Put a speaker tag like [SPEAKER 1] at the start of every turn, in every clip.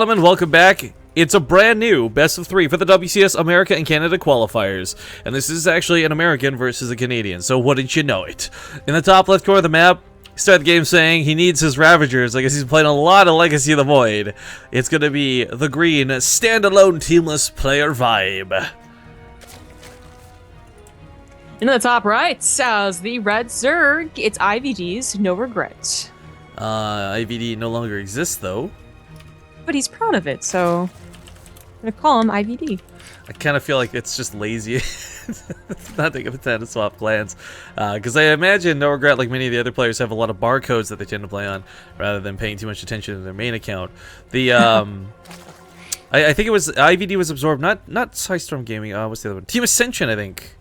[SPEAKER 1] Gentlemen, welcome back. It's a brand new best of 3 for the WCS America and Canada qualifiers, and this is actually an American versus a Canadian, so wouldn't you know it. In the top left corner of the map, start the game saying he needs his Ravagers. I guess he's playing a lot of Legacy of the Void. It's going to be the green standalone teamless player ViBE.
[SPEAKER 2] In the top right, as the red Zerg, it's IVD's NoRegret.
[SPEAKER 1] IVD no longer exists though.
[SPEAKER 2] But he's proud of it, so I'm gonna call him IVD.
[SPEAKER 1] I kind of feel like it's just lazy. Not taking the time to swap clans. Because I imagine NoRegret, like many of the other players, have a lot of barcodes that they tend to play on, rather than paying too much attention to their main account. The I think it was IVD was absorbed, not Sidestorm Gaming. What's the other one? Team Ascension, I think.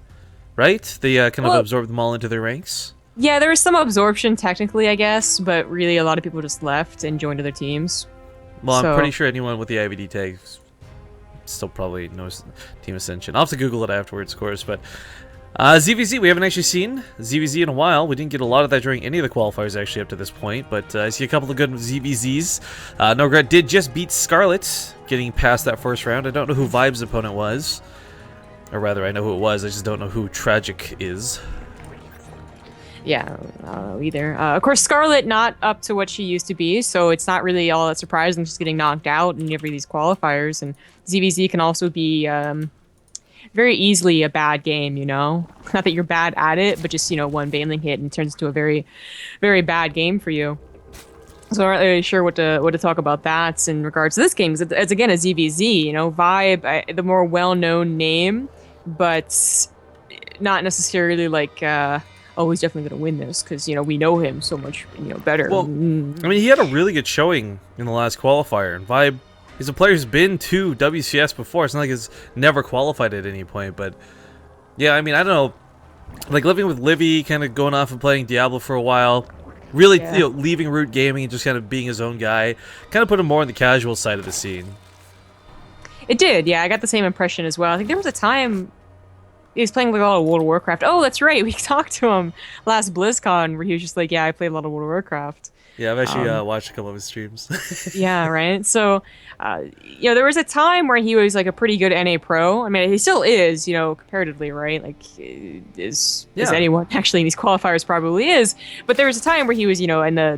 [SPEAKER 1] Right? They kind of absorbed them all into their ranks.
[SPEAKER 2] Yeah, there was some absorption technically, I guess, but really a lot of people just left and joined other teams.
[SPEAKER 1] Well, I'm pretty sure anyone with the IVD tag still probably knows Team Ascension. I'll have to Google it afterwards, of course. But ZVZ, we haven't actually seen ZVZ in a while. We didn't get a lot of that during any of the qualifiers actually up to this point. But I see a couple of good ZVZs. NoRegret did just beat Scarlet, getting past that first round. I don't know who ViBE's opponent was. Or rather, I know who it was. I just don't know who Tragic is.
[SPEAKER 2] Yeah, either. Of course, Scarlet not up to what she used to be, so it's not really all that surprising she's getting knocked out in every of these qualifiers. And ZVZ can also be very easily a bad game, you know? Not that you're bad at it, but just, you know, one Baneling hit and it turns into a very, very bad game for you. So I'm not really sure what to talk about that in regards to this game. It's again a ZVZ, you know, ViBE, the more well-known name, but not necessarily like... oh, he's definitely going to win this because, you know, we know him so much, you know, better.
[SPEAKER 1] Well, I mean, he had a really good showing in the last qualifier. And ViBE, he's a player who's been to WCS before. It's not like he's never qualified at any point. But, yeah, I mean, I don't know. Like, living with Livy, kind of going off and playing Diablo for a while. Really, you know, leaving Root Gaming and just kind of being his own guy. Kind of put him more on the casual side of the scene.
[SPEAKER 2] It did, yeah. I got the same impression as well. I think there was a time... he was playing like a lot of World of Warcraft. Oh, that's right. We talked to him last BlizzCon where he was just like, yeah, I played a lot of World of Warcraft. Yeah,
[SPEAKER 1] I've actually watched a couple of his streams.
[SPEAKER 2] Yeah, right? So, you know, there was a time where he was like a pretty good NA pro. I mean, he still is, you know, comparatively, right? Like, is anyone actually in these qualifiers probably is. But there was a time where he was, you know, in the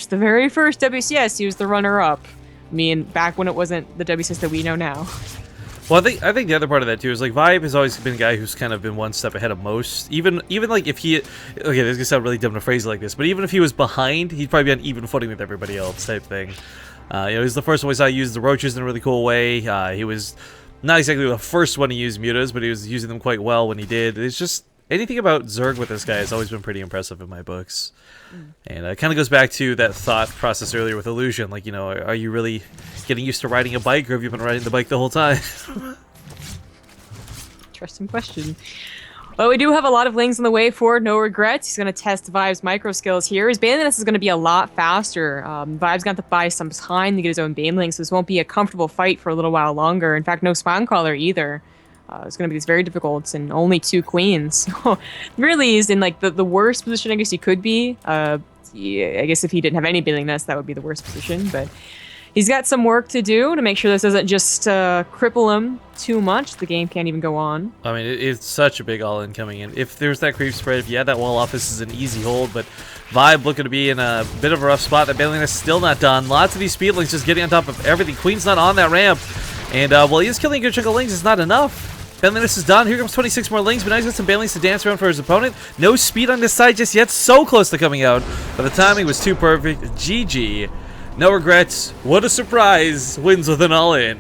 [SPEAKER 2] very first WCS, he was the runner-up. I mean, back when it wasn't the WCS that we know now.
[SPEAKER 1] Well, I think the other part of that too is like ViBE has always been a guy who's kind of been one step ahead of most. Even like if he, okay, this is gonna sound really dumb to phrase it like this, but even if he was behind, he'd probably be on even footing with everybody else, type thing. You know, he's the first one we saw use the roaches in a really cool way. He was not exactly the first one to use mutas, but he was using them quite well when he did. It's just anything about Zerg with this guy has always been pretty impressive in my books. And it kind of goes back to that thought process earlier with Illusion. Like, you know, are you really getting used to riding a bike, or have you been riding the bike the whole time?
[SPEAKER 2] Interesting question. Well, we do have a lot of lanes on the way for NoRegret. He's going to test ViBE's micro skills here. His Baneliness is going to be a lot faster. ViBE's got to buy some time to get his own Baneling, so this won't be a comfortable fight for a little while longer. In fact, no Spawn Caller either. It's going to be very difficult, and only 2 queens. Really is in like the worst position I guess he could be. Yeah, I guess if he didn't have any Baneliness, that would be the worst position. But he's got some work to do to make sure this doesn't just cripple him too much. The game can't even go on.
[SPEAKER 1] I mean, it's such a big all-in coming in. If there's that creep spread, if you had that wall off, this is an easy hold. But ViBE looking to be in a bit of a rough spot. That Baneliness still not done. Lots of these speedlings just getting on top of everything. Queen's not on that ramp. And while he is killing a good chunk of lings, it's not enough. Baneliness is done. Here comes 26 more lings, but now he's got some Banelings to dance around for his opponent. No speed on this side just yet. So close to coming out. But the timing was too perfect. GG. NoRegrets. What a surprise. Wins with an all-in.